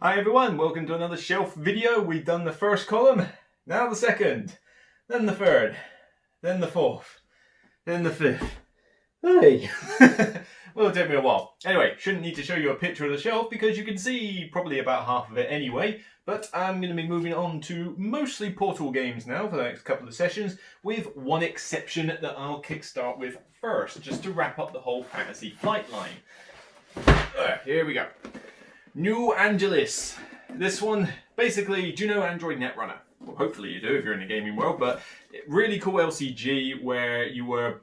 Hi everyone, welcome to another shelf video. We've done the first column, now the second, then the third, then the fourth, then the fifth. Hey! Well, it'll take me a while. Anyway, shouldn't need to show you a picture of the shelf because you can see probably about half of it anyway. But I'm going to be moving on to mostly Portal games now for the next couple of sessions, with one exception that I'll kickstart with first, just to wrap up the whole Fantasy Flight line. Here we go. New Angeles. This one, basically, do you know Android Netrunner? Well, hopefully you do if you're in the gaming world, but really cool LCG where you were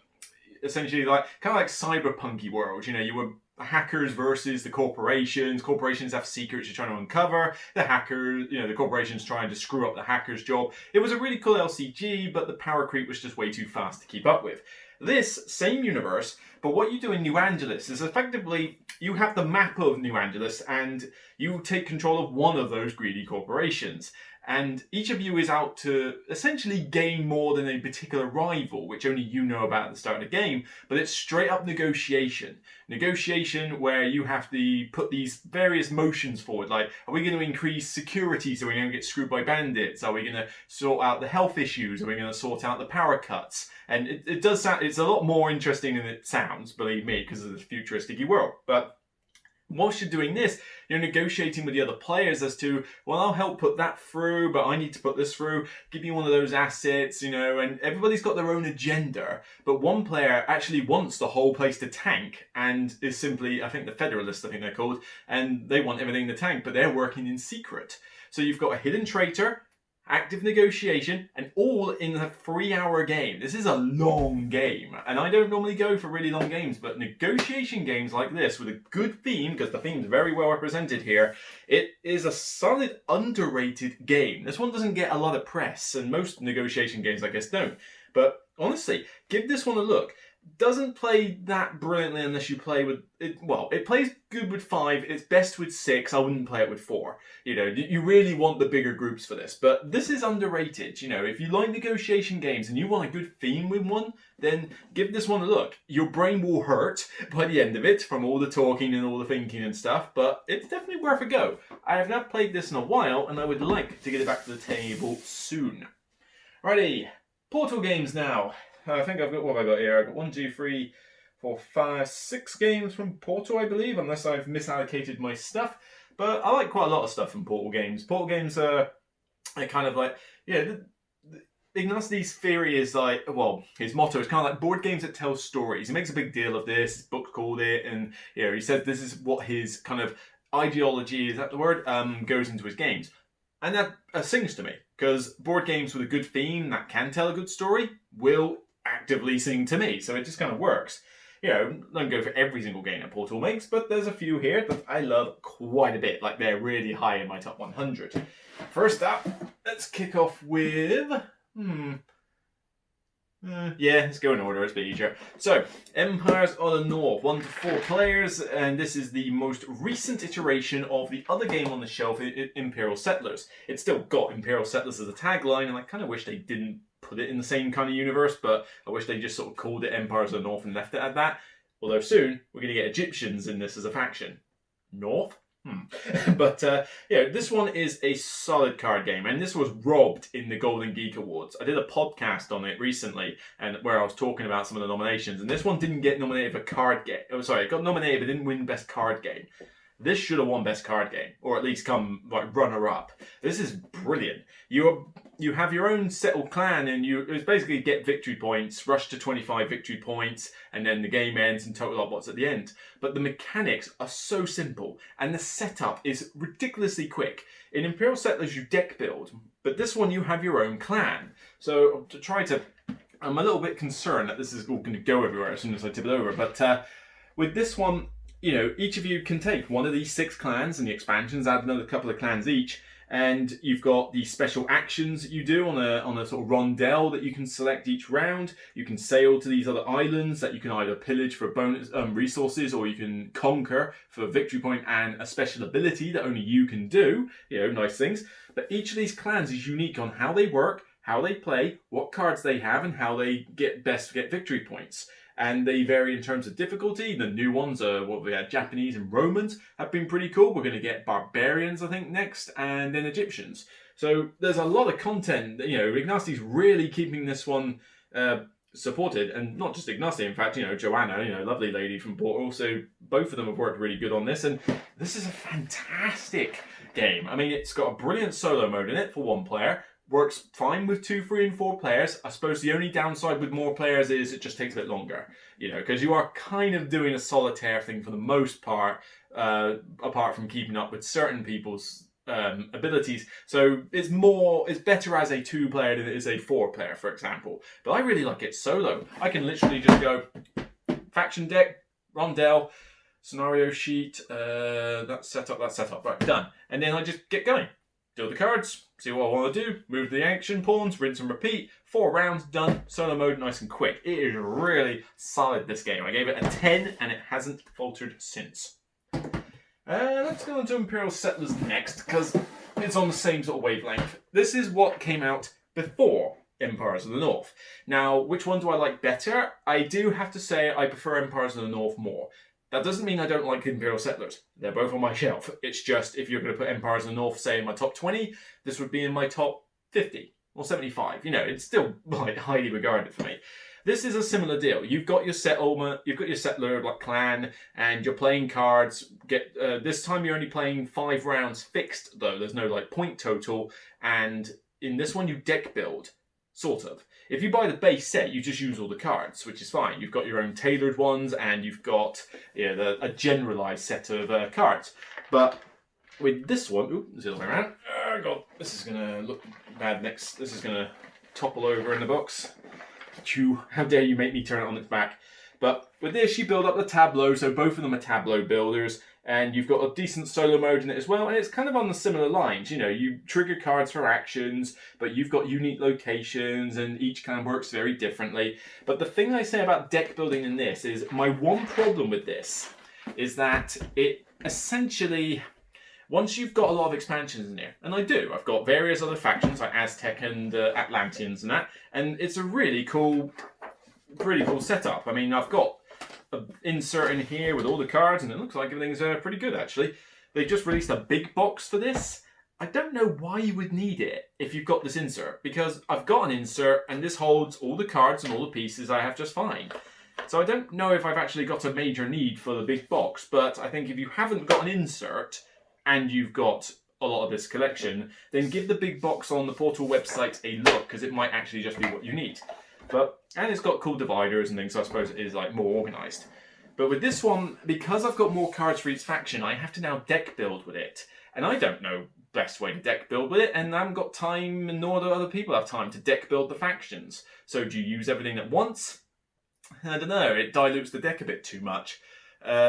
essentially kind of like cyberpunky world. You know, you were hackers versus the corporations. Corporations have secrets you're trying to uncover. The hackers, the corporations trying to screw up the hacker's job. It was a really cool LCG, but the power creep was just way too fast to keep up with. This same universe, but what you do in New Angeles is effectively you have the map of New Angeles and you take control of one of those greedy corporations. And each of you is out to essentially gain more than a particular rival, which only you know about at the start of the game, but it's straight up negotiation. Negotiation where you have to put these various motions forward, like, are we going to increase security so we don't get screwed by bandits? Are we going to sort out the health issues? Are we going to sort out the power cuts? And it does sound, it's a lot more interesting than it sounds, believe me, because of the futuristic world. But whilst you're doing this, you're negotiating with the other players as to, well, I'll help put that through, but I need to put this through. Give me one of those assets, and everybody's got their own agenda. But one player actually wants the whole place to tank and is simply, I think the Federalists, I think they're called, and they want everything to tank, but they're working in secret. So you've got a hidden traitor, active negotiation, and all in a 3-hour game. This is a long game, and I don't normally go for really long games, but negotiation games like this with a good theme, because the theme's very well represented here, it is a solid, underrated game. This one doesn't get a lot of press, and most negotiation games, I guess, don't. But honestly, give this one a look. Doesn't play that brilliantly unless you play with it. Well, it plays good with 5. It's best with 6. I wouldn't play it with 4. You really want the bigger groups for this. But this is underrated. If you like negotiation games and you want a good theme with one, then give this one a look. Your brain will hurt by the end of it from all the talking and all the thinking and stuff, but it's definitely worth a go. I have not played this in a while, and I would like to get it back to the table soon. Righty, Portal games now. I think I've got, what have I got here? I've got 1, 2, 3, 4, 5, 6 games from Portal, I believe, unless I've misallocated my stuff. But I like quite a lot of stuff from Portal games. Portal games are kind of like, Ignatius' theory is like, well, his motto is kind of like board games that tell stories. He makes a big deal of this, his book called it, and he says this is what his kind of ideology, is that the word, goes into his games. And that sings to me, because board games with a good theme that can tell a good story will actively sing to me, so it just kind of works. Don't go for every single game that Portal makes, but there's a few here that I love quite a bit, like they're really high in my top 100. First up, let's kick off with... let's go in order, it's a bit easier. So, Empires of the North, 1 to 4 players, and this is the most recent iteration of the other game on the shelf, Imperial Settlers. It's still got Imperial Settlers as a tagline, and I kind of wish they didn't put it in the same kind of universe, but I wish they just sort of called it Empires of the North and left it at that. Although soon, we're going to get Egyptians in this as a faction. North? But this one is a solid card game, and this was robbed in the Golden Geek Awards. I did a podcast on it recently, and where I was talking about some of the nominations, and this one didn't get nominated for card game. Oh, sorry, it got nominated but didn't win Best Card Game. This should have won Best Card Game, or at least come like runner-up. This is brilliant. You have your own settled clan, and it's basically get victory points, rush to 25 victory points, and then the game ends and total up what's at the end. But the mechanics are so simple, and the setup is ridiculously quick. In Imperial Settlers, you deck build, but this one you have your own clan. So I'm a little bit concerned that this is all going to go everywhere as soon as I tip it over, but with this one, each of you can take one of these 6 clans, and the expansions add another couple of clans each. And you've got the special actions that you do on a sort of rondelle that you can select each round. You can sail to these other islands that you can either pillage for bonus resources, or you can conquer for victory point and a special ability that only you can do. Nice things. But each of these clans is unique on how they work, how they play, what cards they have, and how they get victory points. and they vary in terms of difficulty. The new ones are what we had, Japanese and Romans, have been pretty cool. We're going to get barbarians, I think, next, and then Egyptians. So there's a lot of content. You know, Ignati's really keeping this one supported, and not just Ignasi, in fact, you know, Joanna, you know, lovely lady from Portal. So both of them have worked really good on this, and this is a fantastic game. I mean, it's got a brilliant solo mode in it for one player. Works fine with 2, 3, and 4 players. I suppose the only downside with more players is it just takes a bit longer, you know, because you are kind of doing a solitaire thing for the most part, apart from keeping up with certain people's abilities. So it's better as a 2-player than it is a 4-player, for example. But I really like it solo. I can literally just go faction deck, rondel, scenario sheet, that's set up, right, done. And then I just get going. Deal the cards, see what I want to do, move the action pawns, rinse and repeat. 4 rounds, done. Solo mode, nice and quick. It is really solid, this game. I gave it a 10 and it hasn't faltered since. Let's go on to Imperial Settlers next, because it's on the same sort of wavelength. This is what came out before Empires of the North. Now, which one do I like better? I do have to say I prefer Empires of the North more. That doesn't mean I don't like Imperial Settlers. They're both on my shelf. It's just, if you're going to put Empires of the North, say, in my top 20, this would be in my top 50 or 75. You know, it's still like highly regarded for me. This is a similar deal. You've got your settlement, you've got your settler like clan, and you're playing cards. This time you're only playing 5 rounds fixed though. There's no like point total, and in this one you deck build, sort of. If you buy the base set, you just use all the cards, which is fine. You've got your own tailored ones, and you've got a generalized set of cards. But with this one, it's the other way around. Oh god, this is gonna look bad next. This is gonna topple over in the box. How dare you make me turn it on its back. But with this, you build up the tableau, so both of them are tableau builders, and you've got a decent solo mode in it as well, and it's kind of on the similar lines. You know, you trigger cards for actions, but you've got unique locations, and each kind of works very differently. But the thing I say about deck building in this is, my one problem with this is that it essentially, once you've got a lot of expansions in here, and I do, I've got various other factions like Aztec and Atlanteans and that, and it's a really cool, pretty cool setup. I mean, I've got an insert in here with all the cards, and it looks like everything's pretty good actually. They just released a big box for this. I don't know why you would need it if you've got this insert, because I've got an insert and this holds all the cards and all the pieces I have just fine. So I don't know if I've actually got a major need for the big box, but I think if you haven't got an insert, and you've got a lot of this collection, then give the big box on the Portal website a look, because it might actually just be what you need. And it's got cool dividers and things, so I suppose it is like more organised. But with this one, because I've got more cards for each faction, I have to now deck build with it. And I don't know best way to deck build with it, and I haven't got time, and nor do other people have time to deck build the factions. So do you use everything at once? I don't know, it dilutes the deck a bit too much.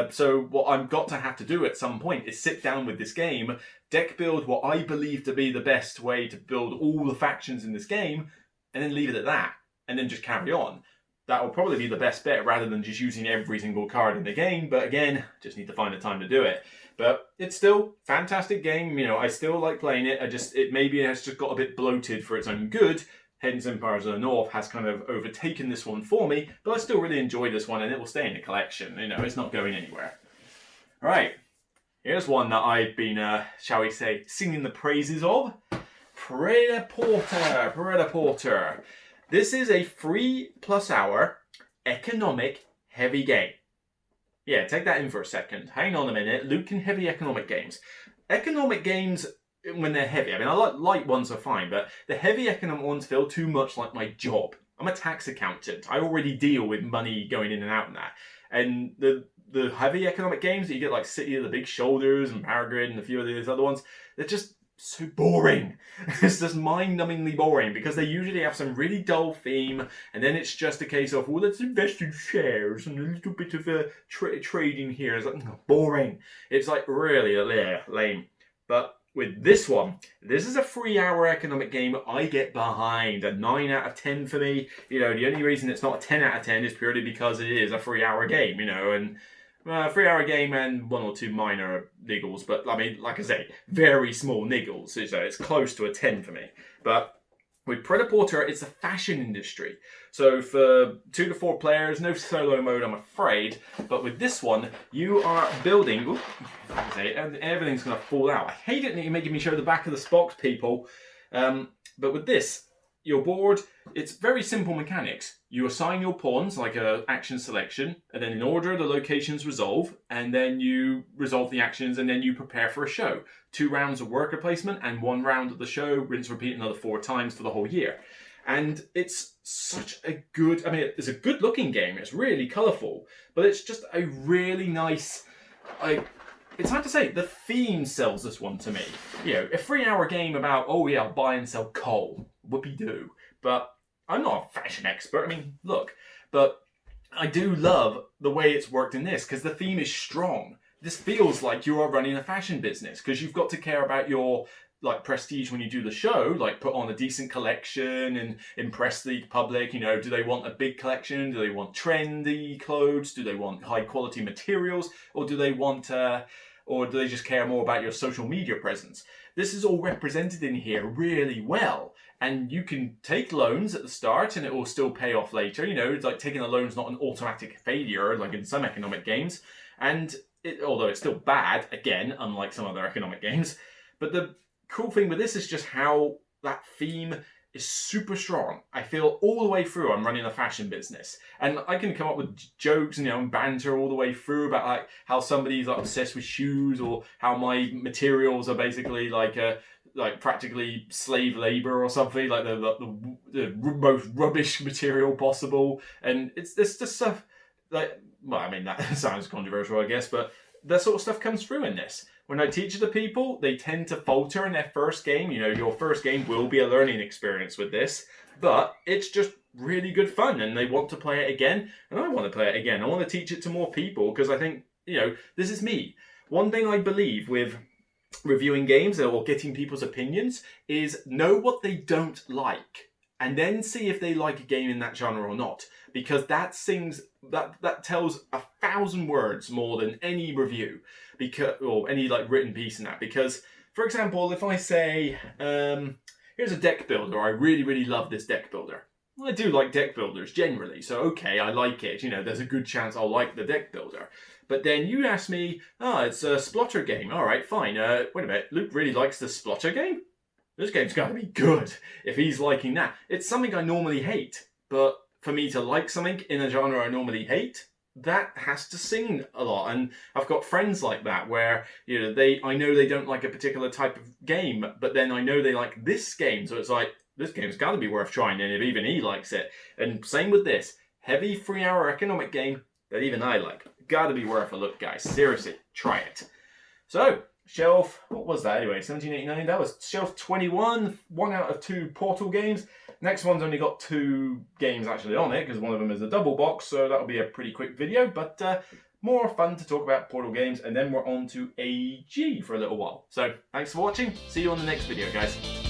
So what I've got to have to do at some point is sit down with this game, deck build what I believe to be the best way to build all the factions in this game, and then leave it at that, and then just carry on. That will probably be the best bet rather than just using every single card in the game, but again, just need to find the time to do it. But it's still a fantastic game, you know, I still like playing it, it maybe has just got a bit bloated for its own good. Hence, Empires of the North has kind of overtaken this one for me, but I still really enjoy this one, and it will stay in the collection. You know, it's not going anywhere. All right, here's one that I've been, shall we say, singing the praises of. Pret Aporter. This is a 3+ hour economic heavy game. Yeah, take that in for a second. Hang on a minute. Luke can heavy economic games. Economic games, when they're heavy, I mean, I like light ones are fine, but the heavy economic ones feel too much like my job. I'm a tax accountant. I already deal with money going in and out and that. And the heavy economic games that you get, like City of the Big Shoulders and Power Grid and a few of these other ones, they're just so boring. It's just mind-numbingly boring, because they usually have some really dull theme, and then it's just a case of, well, let's invest in shares and a little bit of trading here. It's like, boring. It's like really lame. But with this one, this is a 3-hour economic game I get behind. A 9 out of 10 for me. You know, the only reason it's not a 10 out of 10 is purely because it is a 3-hour game, you know, and 3-hour game and 1 or 2 minor niggles, but I mean, like I say, very small niggles. So it's close to a 10 for me. But With Pret Aporter, it's a fashion industry. So for 2 to 4 players, no solo mode, I'm afraid. But with this one, you are building... Ooh, and everything's going to fall out. I hate it that you're making me show the back of the box, people. But with this, your board, it's very simple mechanics. You assign your pawns, like a action selection, and then in order the locations resolve, and then you resolve the actions, and then you prepare for a show. 2 rounds of worker placement and 1 round of the show, rinse, repeat another 4 times for the whole year. And it's such a good, I mean, it's a good looking game. It's really colourful, but it's just a really nice, it's hard to say, the theme sells this one to me. You know, a 3-hour game about, oh yeah, I'll buy and sell coal. Whoopie-doo. But I'm not a fashion expert. I mean, look. But I do love the way it's worked in this, because the theme is strong. This feels like you are running a fashion business, because you've got to care about your prestige when you do the show, like put on a decent collection and impress the public. You know, do they want a big collection? Do they want trendy clothes? Do they want high quality materials? Or do they want... or do they just care more about your social media presence? This is all represented in here really well. And you can take loans at the start and it will still pay off later. You know, it's like taking a loan is not an automatic failure like in some economic games. And although it's still bad, again, unlike some other economic games. But the cool thing with this is just how that theme is super strong. I feel all the way through I'm running a fashion business, and I can come up with jokes and, you know, and banter all the way through about like how somebody's like obsessed with shoes, or how my materials are basically like practically slave labor or something, like the most rubbish material possible. And it's just stuff like, well, I mean, that sounds controversial, I guess, but that sort of stuff comes through in this. When I teach it to people, they tend to falter in their first game. You know, your first game will be a learning experience with this, but it's just really good fun and they want to play it again. And I want to play it again. I want to teach it to more people because I think, you know, this is me. One thing I believe with reviewing games or getting people's opinions is know what they don't like and then see if they like a game in that genre or not. Because that tells 1,000 words more than any review, or any like written piece in that. Because, for example, if I say, here's a deck builder, I really, really love this deck builder. Well, I do like deck builders generally, so okay, I like it. You know, there's a good chance I'll like the deck builder. But then you ask me, it's a splotter game. All right, fine. Wait a minute, Luke really likes the splotter game? This game's got to be good if he's liking that. It's something I normally hate, but for me to like something in a genre I normally hate, that has to sing a lot. And I've got friends like that where, you know, I know they don't like a particular type of game, but then I know they like this game. So it's like, this game's got to be worth trying, and if even he likes it. And same with this. Heavy 3-hour economic game that even I like. Got to be worth a look, guys. Seriously, try it. So, shelf, what was that anyway? 1789, that was shelf 21, 1 out of 2 Portal games. Next one's only got 2 games actually on it, because one of them is a double box, so that'll be a pretty quick video, but more fun to talk about Portal games, and then we're on to AG for a little while. So, thanks for watching, see you on the next video, guys.